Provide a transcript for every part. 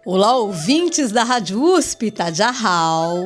Olá, ouvintes da Rádio USP, Tadjahal.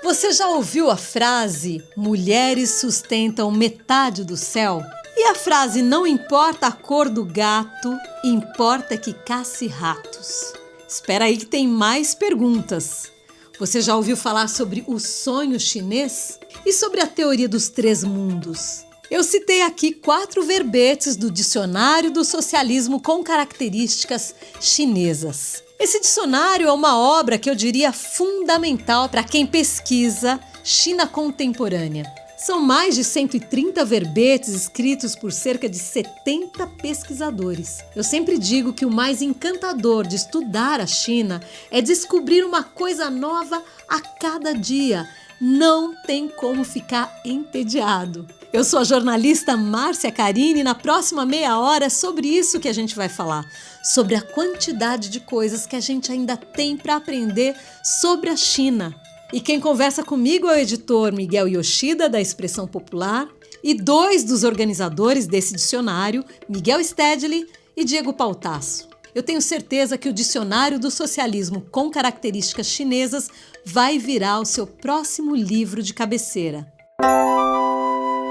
Você já ouviu a frase "mulheres sustentam metade do céu"? E a frase "não importa a cor do gato, importa que cace ratos"? Espera aí que tem mais perguntas. Você já ouviu falar sobre o sonho chinês? E sobre a teoria dos três mundos? Eu citei aqui 4 verbetes do Dicionário do Socialismo com características chinesas. Esse dicionário é uma obra que eu diria fundamental para quem pesquisa China contemporânea. São mais de 130 verbetes escritos por cerca de 70 pesquisadores. Eu sempre digo que o mais encantador de estudar a China é descobrir uma coisa nova a cada dia. Não tem como ficar entediado. Eu sou a jornalista Márcia Carini e na próxima meia hora é sobre isso que a gente vai falar. Sobre a quantidade de coisas que a gente ainda tem para aprender sobre a China. E quem conversa comigo é o editor Miguel Yoshida, da Expressão Popular, e 2 dos organizadores desse dicionário, Miguel Stedley e Diego Pautasso. Eu tenho certeza que o Dicionário do Socialismo com características chinesas vai virar o seu próximo livro de cabeceira.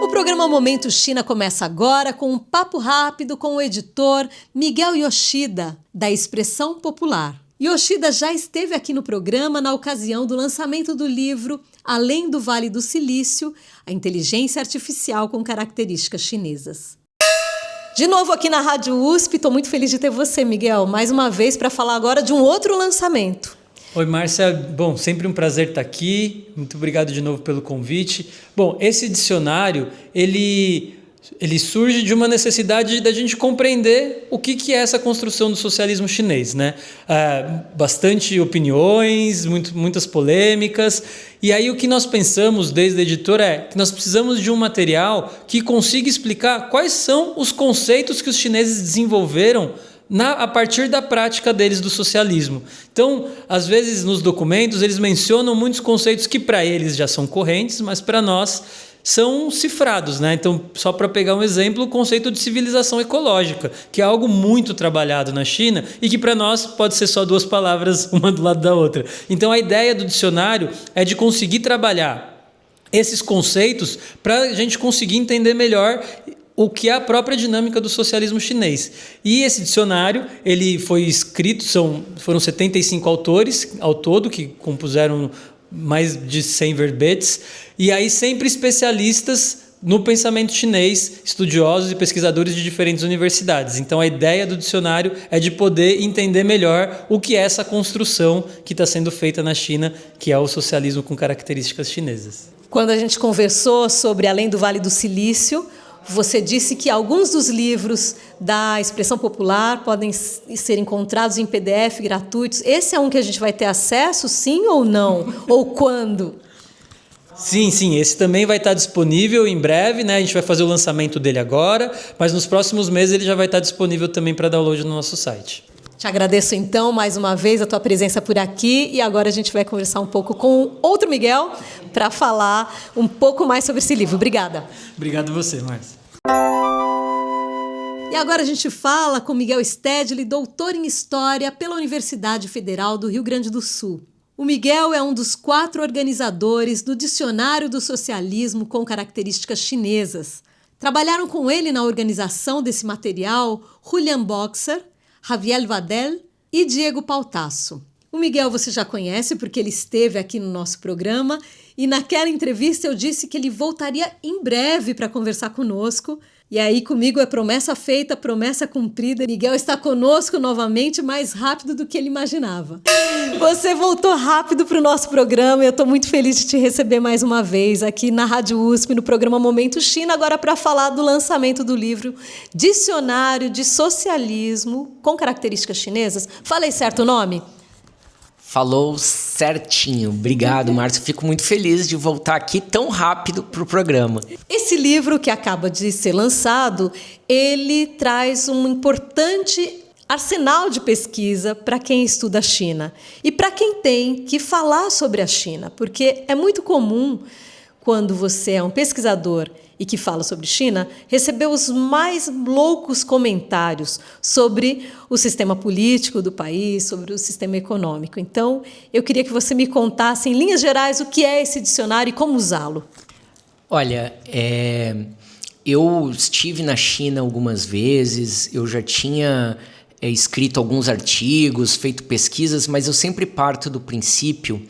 O programa Momento China começa agora com um papo rápido com o editor Miguel Yoshida, da Expressão Popular. Yoshida já esteve aqui no programa na ocasião do lançamento do livro Além do Vale do Silício, a inteligência artificial com características chinesas. De novo aqui na Rádio USP, estou muito feliz de ter você, Miguel, mais uma vez para falar agora de um outro lançamento. Oi, Márcia. Bom, sempre um prazer estar aqui. Muito obrigado de novo pelo convite. Bom, esse dicionário, ele surge de uma necessidade da gente compreender o que é essa construção do socialismo chinês, né? Bastante opiniões, muitas polêmicas. E aí o que nós pensamos desde a editora é que nós precisamos de um material que consiga explicar quais são os conceitos que os chineses desenvolveram a partir da prática deles do socialismo. Então, às vezes nos documentos eles mencionam muitos conceitos que para eles já são correntes, mas para nós são cifrados, né? Então, só para pegar um exemplo, o conceito de civilização ecológica, que é algo muito trabalhado na China e que para nós pode ser só 2 palavras, uma do lado da outra. Então, a ideia do dicionário é de conseguir trabalhar esses conceitos para a gente conseguir entender melhor o que é a própria dinâmica do socialismo chinês. E esse dicionário, ele foi escrito, foram 75 autores ao todo, que compuseram mais de 100 verbetes, e aí sempre especialistas no pensamento chinês, estudiosos e pesquisadores de diferentes universidades. Então a ideia do dicionário é de poder entender melhor o que é essa construção que está sendo feita na China, que é o socialismo com características chinesas. Quando a gente conversou sobre Além do Vale do Silício, você disse que alguns dos livros da Expressão Popular podem ser encontrados em PDF gratuitos. Esse é um que a gente vai ter acesso, sim ou não? Ou quando? Sim, esse também vai estar disponível em breve, né? A gente vai fazer o lançamento dele agora, mas nos próximos meses ele já vai estar disponível também para download no nosso site. Te agradeço então mais uma vez a tua presença por aqui e agora a gente vai conversar um pouco com outro Miguel para falar um pouco mais sobre esse livro. Obrigada. Obrigado a você, Márcia. E agora a gente fala com Miguel Stedley, doutor em História pela Universidade Federal do Rio Grande do Sul. O Miguel é um dos 4 organizadores do Dicionário do Socialismo com características chinesas. Trabalharam com ele na organização desse material Julian Boxer, Javier Vadel e Diego Pautasso. O Miguel você já conhece porque ele esteve aqui no nosso programa e naquela entrevista eu disse que ele voltaria em breve para conversar conosco. E aí comigo é promessa feita, promessa cumprida. Miguel está conosco novamente mais rápido do que ele imaginava. Você voltou rápido para o nosso programa e eu estou muito feliz de te receber mais uma vez aqui na Rádio USP, no programa Momento China, agora para falar do lançamento do livro Dicionário de Socialismo com características chinesas. Falei certo o nome? Falou certinho. Obrigado, Márcio. Fico muito feliz de voltar aqui tão rápido para o programa. Esse livro que acaba de ser lançado, ele traz um importante arsenal de pesquisa para quem estuda a China e para quem tem que falar sobre a China, porque é muito comum quando você é um pesquisador e que fala sobre China, recebeu os mais loucos comentários sobre o sistema político do país, sobre o sistema econômico. Então, eu queria que você me contasse, em linhas gerais, o que é esse dicionário e como usá-lo. Olha, eu estive na China algumas vezes, eu já tinha escrito alguns artigos, feito pesquisas, mas eu sempre parto do princípio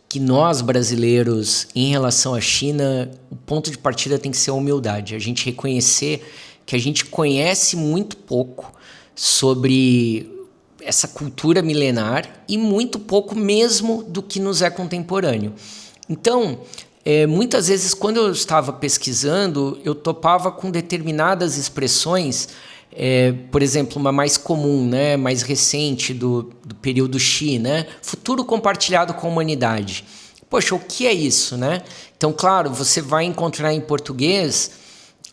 que nós, brasileiros, em relação à China, o ponto de partida tem que ser a humildade. A gente reconhecer que a gente conhece muito pouco sobre essa cultura milenar e muito pouco mesmo do que nos é contemporâneo. Então, muitas vezes, quando eu estava pesquisando, eu topava com determinadas expressões, por exemplo, uma mais comum, né, mais recente do período Xi, né, futuro compartilhado com a humanidade. Poxa, o que é isso, né? Então, claro, você vai encontrar em português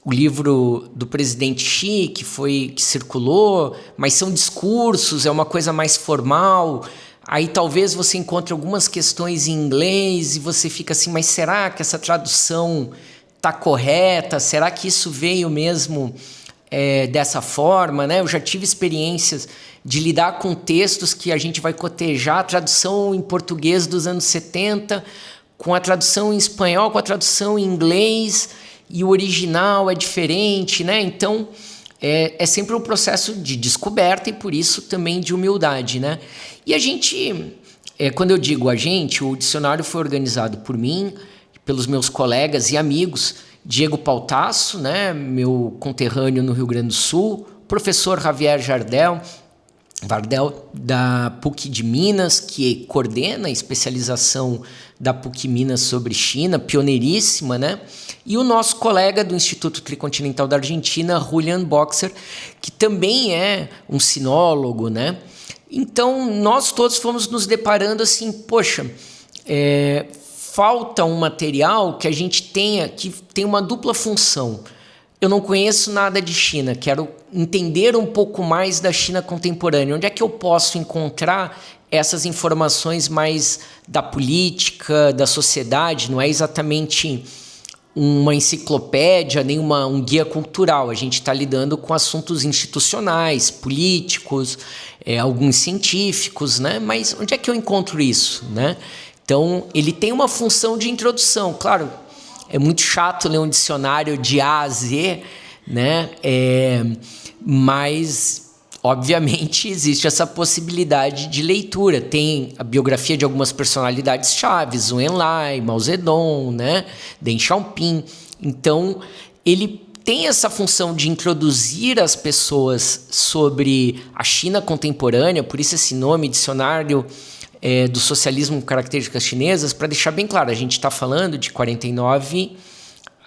o livro do presidente Xi, que circulou, mas são discursos, é uma coisa mais formal. Aí talvez você encontre algumas questões em inglês e você fica assim, mas será que essa tradução está correta? Será que isso veio mesmo dessa forma, né? Eu já tive experiências de lidar com textos que a gente vai cotejar a tradução em português dos anos 70, com a tradução em espanhol, com a tradução em inglês, e o original é diferente, né? Então, é sempre um processo de descoberta e, por isso, também de humildade, né? E a gente, quando eu digo a gente, o dicionário foi organizado por mim, pelos meus colegas e amigos, Diego Pautasso, né, meu conterrâneo no Rio Grande do Sul, professor Javier Vardel, da PUC de Minas, que coordena a especialização da PUC Minas sobre China, pioneiríssima, né? E o nosso colega do Instituto Tricontinental da Argentina, Julian Boxer, que também é um sinólogo, né? Então, nós todos fomos nos deparando assim, poxa, falta um material que a gente tenha, que tem uma dupla função. Eu não conheço nada de China, quero entender um pouco mais da China contemporânea. Onde é que eu posso encontrar essas informações mais da política, da sociedade? Não é exatamente uma enciclopédia, nem um guia cultural. A gente está lidando com assuntos institucionais, políticos, alguns científicos, né? Mas onde é que eu encontro isso, né? Então, ele tem uma função de introdução. Claro, é muito chato ler um dicionário de A a Z, né? Mas, obviamente, existe essa possibilidade de leitura. Tem a biografia de algumas personalidades chaves, o Enlai, Mao Zedong, né? Deng Xiaoping. Então, ele tem essa função de introduzir as pessoas sobre a China contemporânea, por isso esse nome, Dicionário do Socialismo com Características Chinesas, para deixar bem claro, a gente está falando de 49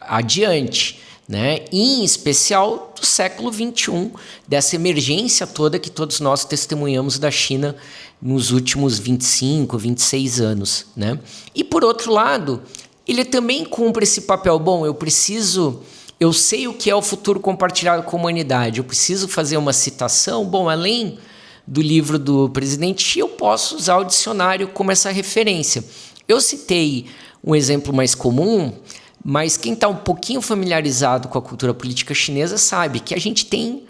adiante, né? E, em especial do século XXI, dessa emergência toda que todos nós testemunhamos da China nos últimos 25, 26 anos, né? E, por outro lado, ele também cumpre esse papel. Bom, eu sei o que é o futuro compartilhado com a humanidade, eu preciso fazer uma citação. Bom, além do livro do presidente Xi, eu posso usar o dicionário como essa referência. Eu citei um exemplo mais comum, mas quem está um pouquinho familiarizado com a cultura política chinesa sabe que a gente tem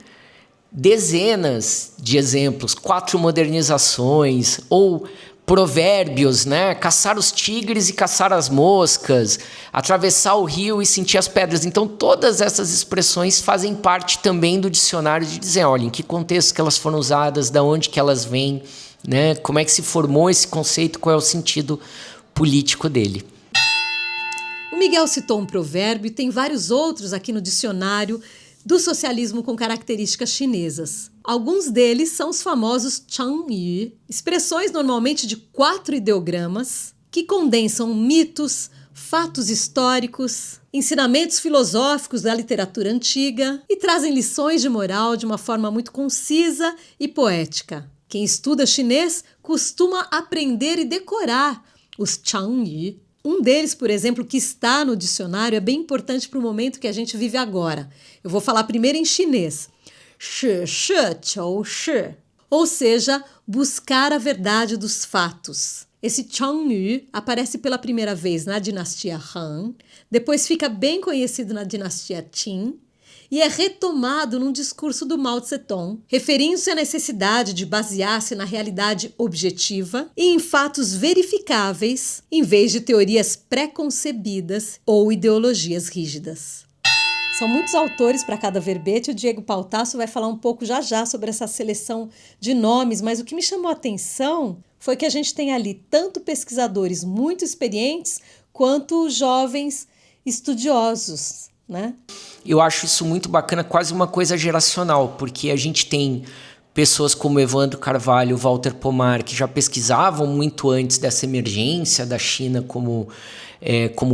dezenas de exemplos, 4 modernizações, ou provérbios, né? Caçar os tigres e caçar as moscas, atravessar o rio e sentir as pedras. Então, todas essas expressões fazem parte também do dicionário de dizer, olha, em que contexto que elas foram usadas, de onde que elas vêm, né? Como é que se formou esse conceito, qual é o sentido político dele. O Miguel citou um provérbio e tem vários outros aqui no dicionário do socialismo com características chinesas. Alguns deles são os famosos Changyu, expressões normalmente de 4 ideogramas que condensam mitos, fatos históricos, ensinamentos filosóficos da literatura antiga e trazem lições de moral de uma forma muito concisa e poética. Quem estuda chinês costuma aprender e decorar os Changyu. Um deles, por exemplo, que está no dicionário, é bem importante para o momento que a gente vive agora. Eu vou falar primeiro em chinês. Shi shi qiu shi. Ou seja, buscar a verdade dos fatos. Esse Xiongnu aparece pela primeira vez na dinastia Han, depois fica bem conhecido na dinastia Qin e é retomado num discurso do Mao Tse-tung, referindo-se à necessidade de basear-se na realidade objetiva e em fatos verificáveis, em vez de teorias pré-concebidas ou ideologias rígidas. São muitos autores para cada verbete, o Diego Pautasso vai falar um pouco já sobre essa seleção de nomes, mas o que me chamou a atenção foi que a gente tem ali tanto pesquisadores muito experientes quanto jovens estudiosos, né? Eu acho isso muito bacana, quase uma coisa geracional, porque a gente tem pessoas como Evandro Carvalho, Walter Pomar, que já pesquisavam muito antes dessa emergência da China como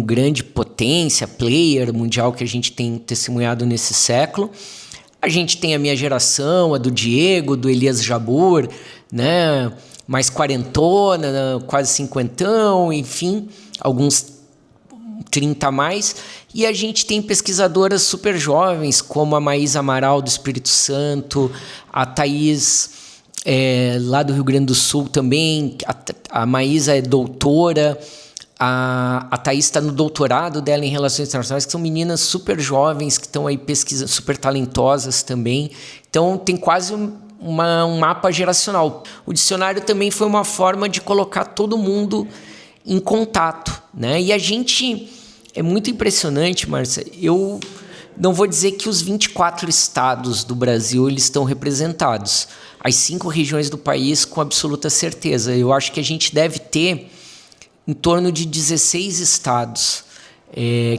grande potência, player mundial que a gente tem testemunhado nesse século. A gente tem a minha geração, a do Diego, do Elias Jabbour, né? Mais quarentona, quase cinquentão, enfim, alguns 30 a mais, e a gente tem pesquisadoras super jovens, como a Maísa Amaral do Espírito Santo, a Thaís lá do Rio Grande do Sul também, a Maísa é doutora, a Thaís está no doutorado dela em Relações Internacionais, que são meninas super jovens, que estão aí pesquisando, super talentosas também, então tem quase um mapa geracional. O dicionário também foi uma forma de colocar todo mundo em contato, né? E a gente... É muito impressionante, Márcia. Eu não vou dizer que os 24 estados do Brasil eles estão representados. As 5 regiões do país, com absoluta certeza. Eu acho que a gente deve ter em torno de 16 estados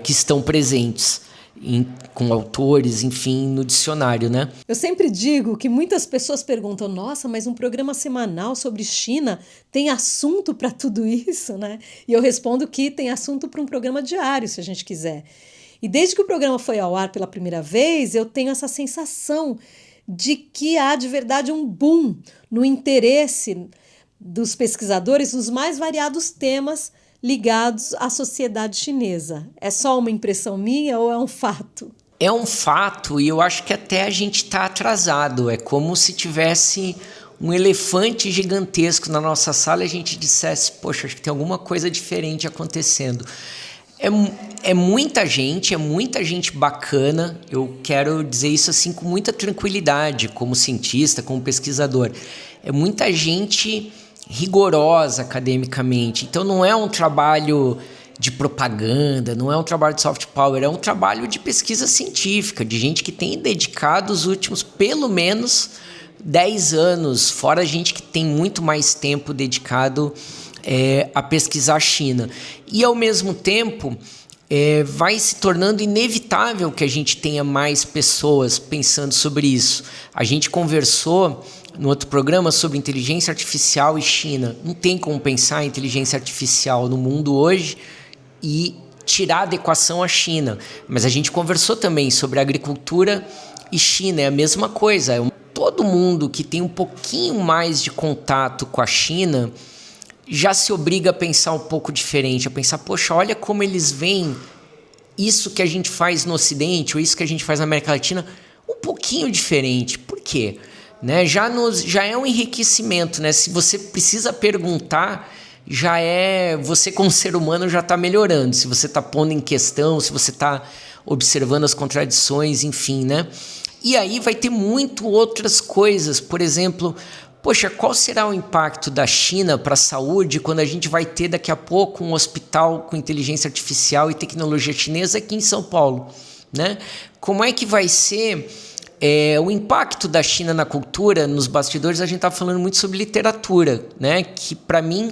que estão presentes, com autores, enfim, no dicionário, né? Eu sempre digo que muitas pessoas perguntam, nossa, mas um programa semanal sobre China tem assunto para tudo isso, né? E eu respondo que tem assunto para um programa diário, se a gente quiser. E desde que o programa foi ao ar pela primeira vez, eu tenho essa sensação de que há de verdade um boom no interesse dos pesquisadores nos mais variados temas ligados à sociedade chinesa. É só uma impressão minha ou é um fato? É um fato, e eu acho que até a gente está atrasado. É como se tivesse um elefante gigantesco na nossa sala e a gente dissesse, poxa, acho que tem alguma coisa diferente acontecendo. É muita gente bacana. Eu quero dizer isso assim com muita tranquilidade, como cientista, como pesquisador. É muita gente rigorosa academicamente. Então não é um trabalho de propaganda, não é um trabalho de soft power, é um trabalho de pesquisa científica, de gente que tem dedicado os últimos pelo menos 10 anos, fora gente que tem muito mais tempo dedicado a pesquisar a China. E ao mesmo tempo vai se tornando inevitável que a gente tenha mais pessoas pensando sobre isso. A gente conversou no outro programa sobre inteligência artificial e China. Não tem como pensar em inteligência artificial no mundo hoje e tirar da equação a China. Mas a gente conversou também sobre agricultura e China. É a mesma coisa. Todo mundo que tem um pouquinho mais de contato com a China já se obriga a pensar um pouco diferente, a pensar, poxa, olha como eles veem isso que a gente faz no Ocidente ou isso que a gente faz na América Latina um pouquinho diferente. Por quê? Né? Já é um enriquecimento, né? Se você precisa perguntar, você como ser humano já está melhorando. Se você está pondo em questão, se você está observando as contradições, enfim, né? E aí vai ter muito outras coisas. Por exemplo, poxa, qual será o impacto da China para a saúde quando a gente vai ter daqui a pouco um hospital com inteligência artificial e tecnologia chinesa aqui em São Paulo, né? Como é que vai ser o impacto da China na cultura? Nos bastidores a gente está falando muito sobre literatura, né? Que para mim,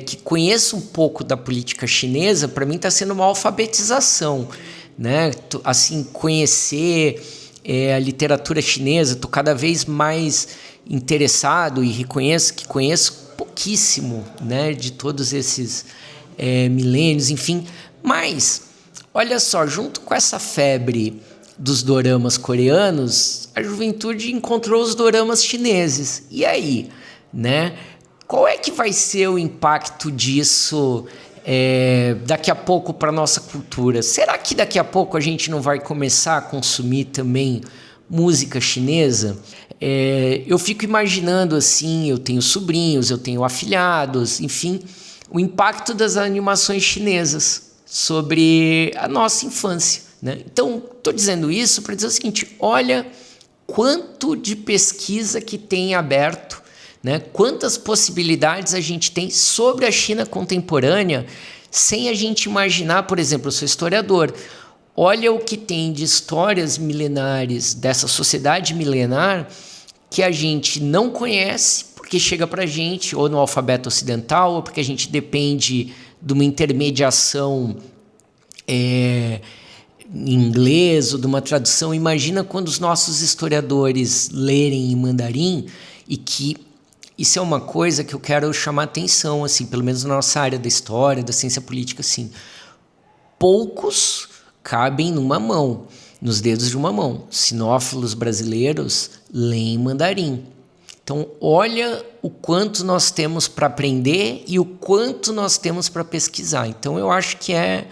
que conheço um pouco da política chinesa, para mim está sendo uma alfabetização, né? Assim, conhecer a literatura chinesa, estou cada vez mais interessado e conheço pouquíssimo, né? De todos esses milênios, enfim. Mas, olha só, junto com essa febre dos doramas coreanos, a juventude encontrou os doramas chineses. E aí, né? Qual é que vai ser o impacto disso daqui a pouco para a nossa cultura? Será que daqui a pouco a gente não vai começar a consumir também música chinesa, eu fico imaginando assim, eu tenho sobrinhos, eu tenho afilhados, enfim, o impacto das animações chinesas sobre a nossa infância, né? Então, estou dizendo isso para dizer o seguinte, olha quanto de pesquisa que tem aberto, né? Quantas possibilidades a gente tem sobre a China contemporânea, sem a gente imaginar, por exemplo, eu sou historiador, olha o que tem de histórias milenares dessa sociedade milenar que a gente não conhece, porque chega para a gente ou no alfabeto ocidental, ou porque a gente depende de uma intermediação em inglês ou de uma tradução. Imagina quando os nossos historiadores lerem em mandarim, e que isso é uma coisa que eu quero chamar atenção, assim, pelo menos na nossa área da história, da ciência política, assim, poucos cabem numa mão, nos dedos de uma mão. Sinófilos brasileiros leem mandarim. Então, olha o quanto nós temos para aprender e o quanto nós temos para pesquisar. Então, eu acho que é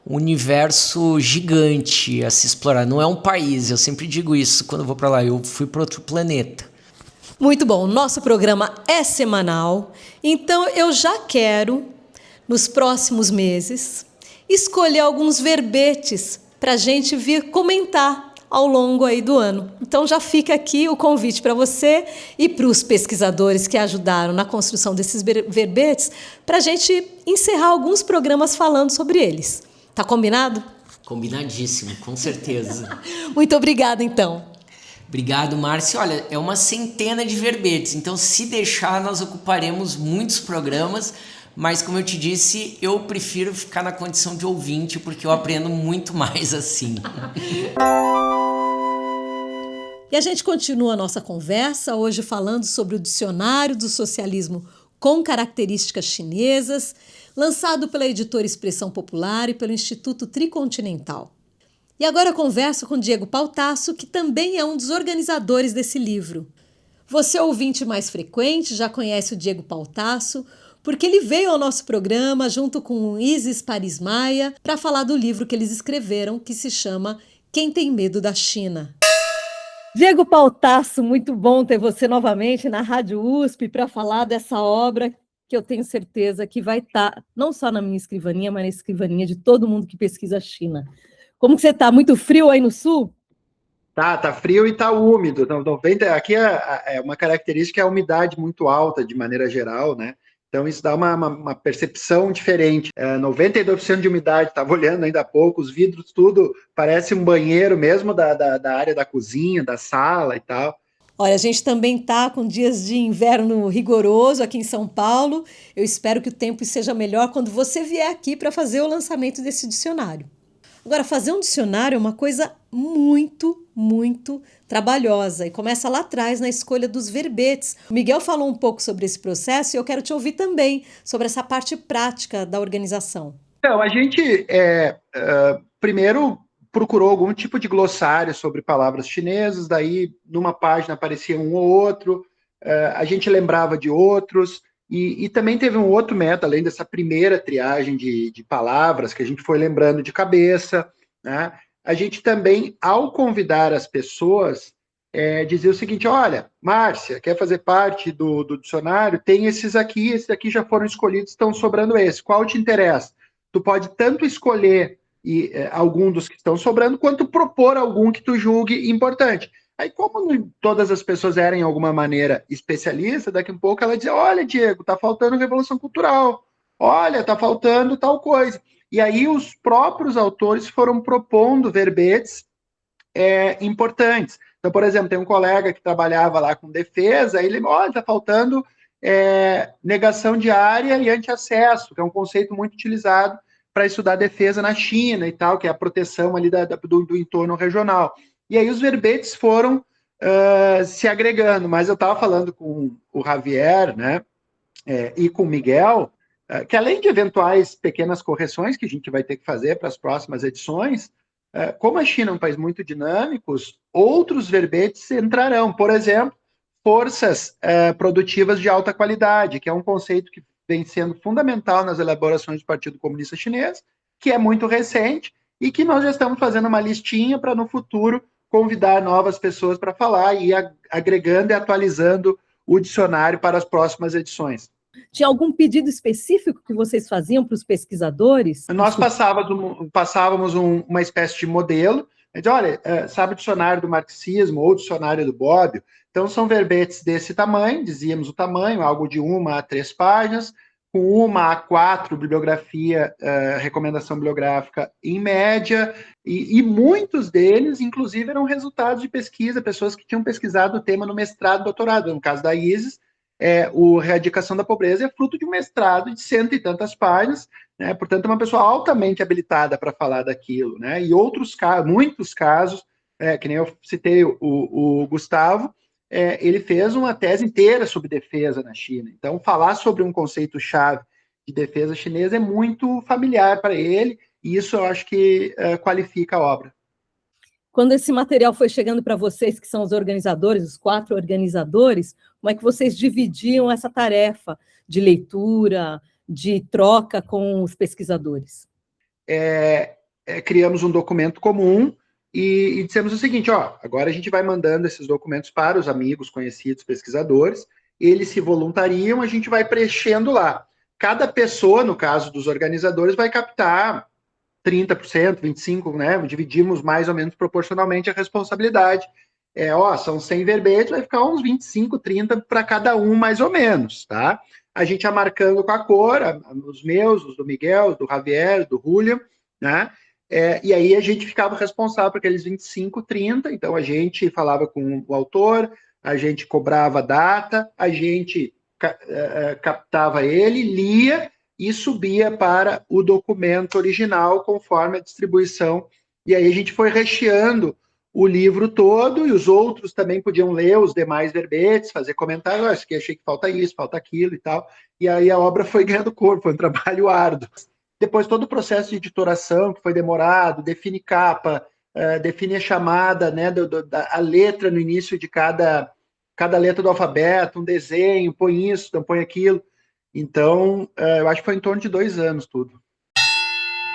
um universo gigante a se explorar. Não é um país, eu sempre digo isso quando eu vou para lá. Eu fui para outro planeta. Muito bom, nosso programa é semanal, então eu já quero, nos próximos meses, escolher alguns verbetes para a gente vir comentar ao longo aí do ano. Então já fica aqui o convite para você e para os pesquisadores que ajudaram na construção desses verbetes, para a gente encerrar alguns programas falando sobre eles. Tá combinado? Combinadíssimo, com certeza. Muito obrigada, então. Obrigado, Márcio. Olha, é uma centena de verbetes, então se deixar nós ocuparemos muitos programas, mas como eu te disse, eu prefiro ficar na condição de ouvinte, porque eu aprendo muito mais assim. E a gente continua a nossa conversa hoje falando sobre o Dicionário do Socialismo com Características Chinesas, lançado pela editora Expressão Popular e pelo Instituto Tricontinental. E agora eu converso com Diego Pautasso, que também é um dos organizadores desse livro. Você, ouvinte mais frequente, já conhece o Diego Pautasso, porque ele veio ao nosso programa junto com o Isis Paris Maia para falar do livro que eles escreveram, que se chama Quem Tem Medo da China. Diego Pautasso, muito bom ter você novamente na Rádio USP para falar dessa obra que eu tenho certeza que vai estar não só na minha escrivaninha, mas na escrivaninha de todo mundo que pesquisa a China. Como que você está? Muito frio aí no sul? Tá frio e tá úmido. Então, aqui é uma característica, é a umidade muito alta de maneira geral, né? Então isso dá uma percepção diferente. 92% de umidade, estava olhando ainda há pouco, os vidros tudo, parece um banheiro mesmo da área da cozinha, da sala e tal. Olha, a gente também está com dias de inverno rigoroso aqui em São Paulo. Eu espero que o tempo seja melhor quando você vier aqui para fazer o lançamento desse dicionário. Agora, fazer um dicionário é uma coisa muito, muito trabalhosa e começa lá atrás na escolha dos verbetes. O Miguel falou um pouco sobre esse processo e eu quero te ouvir também sobre essa parte prática da organização. Então, a gente primeiro procurou algum tipo de glossário sobre palavras chinesas, daí numa página aparecia um ou outro, a gente lembrava de outros. E também teve um outro método, além dessa primeira triagem de palavras que a gente foi lembrando de cabeça, né? A gente também, ao convidar as pessoas, dizia o seguinte: olha, Márcia, quer fazer parte do dicionário? Tem esses aqui já foram escolhidos, estão sobrando esses. Qual te interessa? Tu pode tanto escolher algum dos que estão sobrando, quanto propor algum que tu julgue importante. Aí, como todas as pessoas eram, em alguma maneira, especialistas, daqui a pouco ela dizia: olha, Diego, tá faltando revolução cultural, olha, tá faltando tal coisa. E aí os próprios autores foram propondo verbetes importantes. Então, por exemplo, tem um colega que trabalhava lá com defesa, ele, olha, tá faltando negação de área e anti-acesso, que é um conceito muito utilizado para estudar defesa na China e tal, que é a proteção ali do entorno regional. E aí os verbetes foram se agregando, mas eu estava falando com o Javier, né, e com o Miguel, que além de eventuais pequenas correções que a gente vai ter que fazer para as próximas edições, como a China é um país muito dinâmico, outros verbetes entrarão. Por exemplo, forças produtivas de alta qualidade, que é um conceito que vem sendo fundamental nas elaborações do Partido Comunista Chinês, que é muito recente, e que nós já estamos fazendo uma listinha para, no futuro, convidar novas pessoas para falar e ir agregando e atualizando o dicionário para as próximas edições. Tinha algum pedido específico que vocês faziam para os pesquisadores? Nós passávamos uma espécie de modelo, a gente, olha, sabe o dicionário do marxismo ou o dicionário do Bobbio? Então, são verbetes desse tamanho, dizíamos o tamanho, algo de 1 a 3 páginas, com 1 a 4 recomendação bibliográfica em média, e muitos deles, inclusive, eram resultados de pesquisa, pessoas que tinham pesquisado o tema no mestrado e doutorado. No caso da Isis, o Erradicação da Pobreza é fruto de um mestrado de 100 e tantas páginas, né? Portanto, é uma pessoa altamente habilitada para falar daquilo, né? E muitos casos, que nem eu citei o Gustavo, ele fez uma tese inteira sobre defesa na China. Então, falar sobre um conceito-chave de defesa chinesa é muito familiar para ele, e isso eu acho que qualifica a obra. Quando esse material foi chegando para vocês, que são os organizadores, os 4 organizadores, como é que vocês dividiam essa tarefa de leitura, de troca com os pesquisadores? Criamos um documento comum e dissemos o seguinte, agora a gente vai mandando esses documentos para os amigos, conhecidos, pesquisadores, eles se voluntariam, a gente vai preenchendo lá. Cada pessoa, no caso dos organizadores, vai captar 30%, 25%, né? Dividimos mais ou menos proporcionalmente a responsabilidade. São 100 verbetes, vai ficar uns 25, 30 para cada um, mais ou menos, tá? A gente ia marcando com a cor, os meus, os do Miguel, os do Javier, do Julian, né? E aí a gente ficava responsável por aqueles 25, 30, então a gente falava com o autor, a gente cobrava a data, a gente captava ele, lia e subia para o documento original conforme a distribuição. E aí a gente foi recheando o livro todo, e os outros também podiam ler os demais verbetes, fazer comentários, isso aqui achei que falta isso, falta aquilo e tal. E aí a obra foi ganhando corpo, foi um trabalho árduo. Depois todo o processo de editoração, que foi demorado, define capa, define a chamada, né, a letra no início de cada letra do alfabeto, um desenho, põe isso, então põe aquilo. Então, eu acho que foi em torno de 2 anos tudo.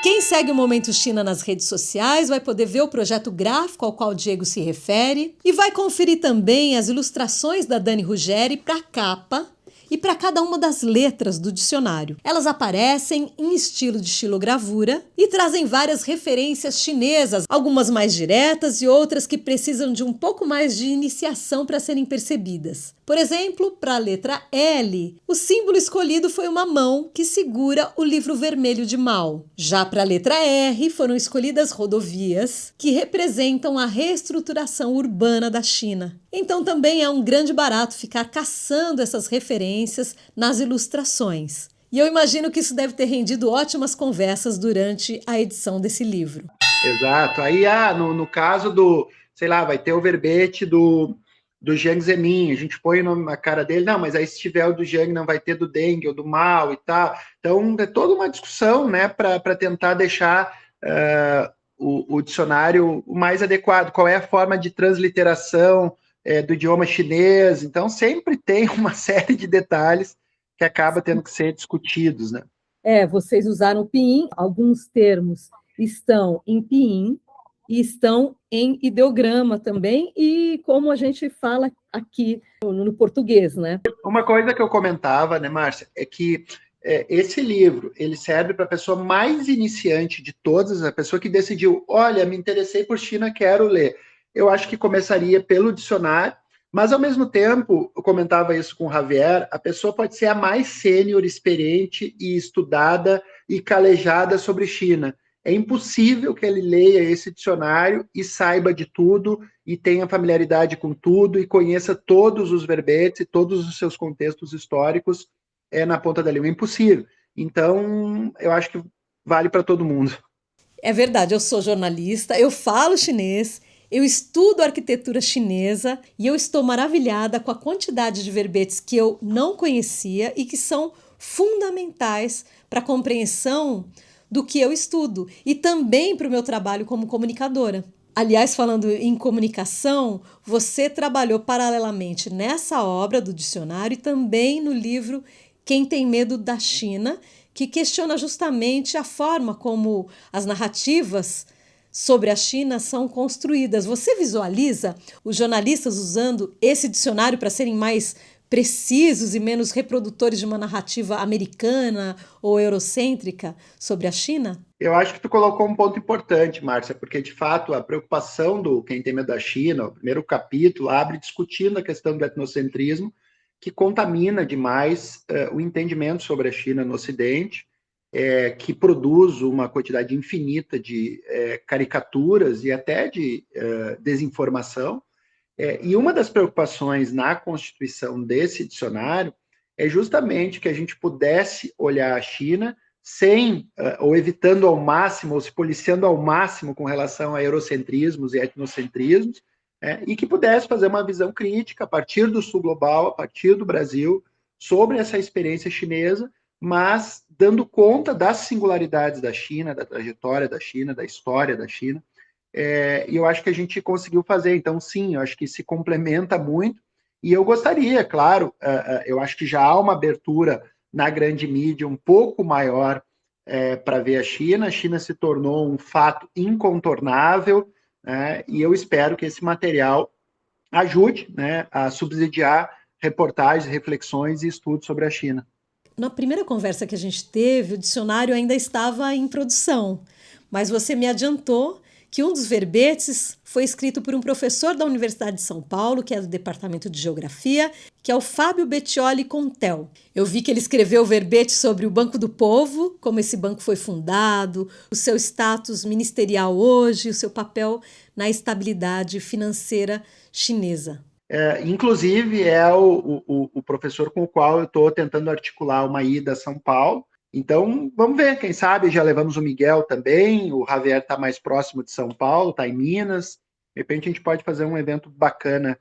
Quem segue o Momento China nas redes sociais vai poder ver o projeto gráfico ao qual o Diego se refere e vai conferir também as ilustrações da Dani Ruggeri para a capa e para cada uma das letras do dicionário. Elas aparecem em estilo de xilogravura e trazem várias referências chinesas, algumas mais diretas e outras que precisam de um pouco mais de iniciação para serem percebidas. Por exemplo, para a letra L, o símbolo escolhido foi uma mão que segura o livro vermelho de Mao. Já para a letra R, foram escolhidas rodovias que representam a reestruturação urbana da China. Então também é um grande barato ficar caçando essas referências nas ilustrações. E eu imagino que isso deve ter rendido ótimas conversas durante a edição desse livro. Exato. Aí, no caso sei lá, vai ter o verbete do Jiang Zemin, a gente põe na cara dele, não, mas aí se tiver o do Jiang não vai ter do Deng ou do Mao e tal. Então, é toda uma discussão, né, para tentar deixar o dicionário o mais adequado. Qual é a forma de transliteração do idioma chinês? Então, sempre tem uma série de detalhes que acaba tendo que ser discutidos, né? Vocês usaram pinyin, alguns termos estão em pinyin, e estão em ideograma também, e como a gente fala aqui no português, né? Uma coisa que eu comentava, né, Márcia, é que esse livro, ele serve para a pessoa mais iniciante de todas, a pessoa que decidiu, olha, me interessei por China, quero ler. Eu acho que começaria pelo dicionário, mas, ao mesmo tempo, eu comentava isso com o Javier, a pessoa pode ser a mais sênior, experiente e estudada e calejada sobre China. É impossível que ele leia esse dicionário e saiba de tudo, e tenha familiaridade com tudo, e conheça todos os verbetes e todos os seus contextos históricos na ponta da língua. É impossível. Então, eu acho que vale para todo mundo. É verdade, eu sou jornalista, eu falo chinês, eu estudo arquitetura chinesa e eu estou maravilhada com a quantidade de verbetes que eu não conhecia e que são fundamentais para a compreensão do que eu estudo e também para o meu trabalho como comunicadora. Aliás, falando em comunicação, você trabalhou paralelamente nessa obra do dicionário e também no livro Quem Tem Medo da China, que questiona justamente a forma como as narrativas sobre a China são construídas. Você visualiza os jornalistas usando esse dicionário para serem mais precisos e menos reprodutores de uma narrativa americana ou eurocêntrica sobre a China? Eu acho que tu colocou um ponto importante, Márcia, porque, de fato, a preocupação do Quem Tem Medo da China, o primeiro capítulo, abre discutindo a questão do etnocentrismo, que contamina demais o entendimento sobre a China no Ocidente, que produz uma quantidade infinita de caricaturas e até de desinformação. E uma das preocupações na constituição desse dicionário é justamente que a gente pudesse olhar a China sem, ou evitando ao máximo, ou se policiando ao máximo com relação a eurocentrismos e etnocentrismos, e que pudesse fazer uma visão crítica a partir do sul global, a partir do Brasil, sobre essa experiência chinesa, mas dando conta das singularidades da China, da trajetória da China, da história da China. E eu acho que a gente conseguiu fazer. Então, sim, eu acho que se complementa muito. E eu gostaria, claro, eu acho que já há uma abertura na grande mídia um pouco maior para ver a China. A China se tornou um fato incontornável, e eu espero que esse material ajude, a subsidiar reportagens, reflexões e estudos sobre a China. Na primeira conversa que a gente teve, o dicionário ainda estava em produção, mas você me adiantou que um dos verbetes foi escrito por um professor da Universidade de São Paulo, que é do Departamento de Geografia, que é o Fábio Bettioli Contel. Eu vi que ele escreveu verbete sobre o Banco do Povo, como esse banco foi fundado, o seu status ministerial hoje, o seu papel na estabilidade financeira chinesa. Inclusive, é o professor com o qual eu estou tentando articular uma ida a São Paulo. Então, vamos ver, quem sabe já levamos o Miguel também, o Javier está mais próximo de São Paulo, está em Minas. De repente a gente pode fazer um evento bacana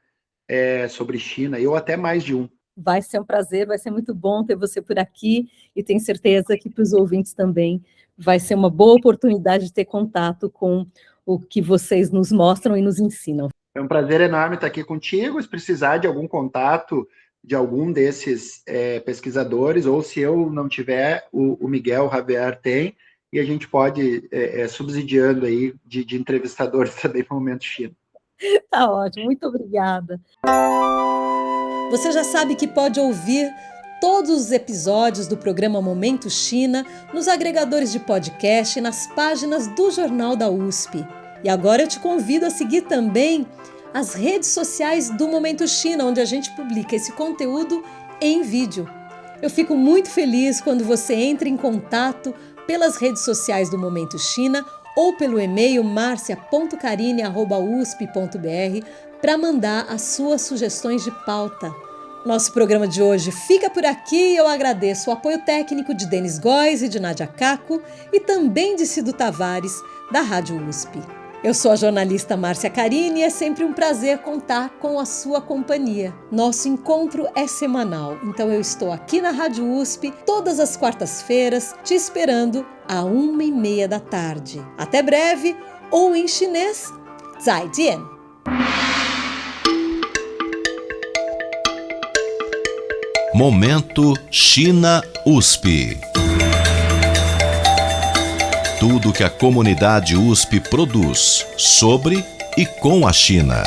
sobre China, ou até mais de um. Vai ser um prazer, vai ser muito bom ter você por aqui, e tenho certeza que para os ouvintes também vai ser uma boa oportunidade de ter contato com o que vocês nos mostram e nos ensinam. É um prazer enorme estar aqui contigo. Se precisar de algum contato de algum desses pesquisadores, ou se eu não tiver, o Miguel, o Javier tem, e a gente pode subsidiando aí de entrevistadores também no Momento China. Tá ótimo, muito obrigada. Você já sabe que pode ouvir todos os episódios do programa Momento China nos agregadores de podcast e nas páginas do Jornal da USP. E agora eu te convido a seguir também as redes sociais do Momento China, onde a gente publica esse conteúdo em vídeo. Eu fico muito feliz quando você entra em contato pelas redes sociais do Momento China ou pelo e-mail marcia.carine@usp.br para mandar as suas sugestões de pauta. Nosso programa de hoje fica por aqui e eu agradeço o apoio técnico de Denis Góes e de Nádia Caco e também de Cido Tavares, da Rádio USP. Eu sou a jornalista Márcia Carine e é sempre um prazer contar com a sua companhia. Nosso encontro é semanal, então eu estou aqui na Rádio USP todas as quartas-feiras, te esperando à 1h30 da tarde. Até breve, ou em chinês, 再见! Momento China USP. Tudo que a comunidade USP produz sobre e com a China.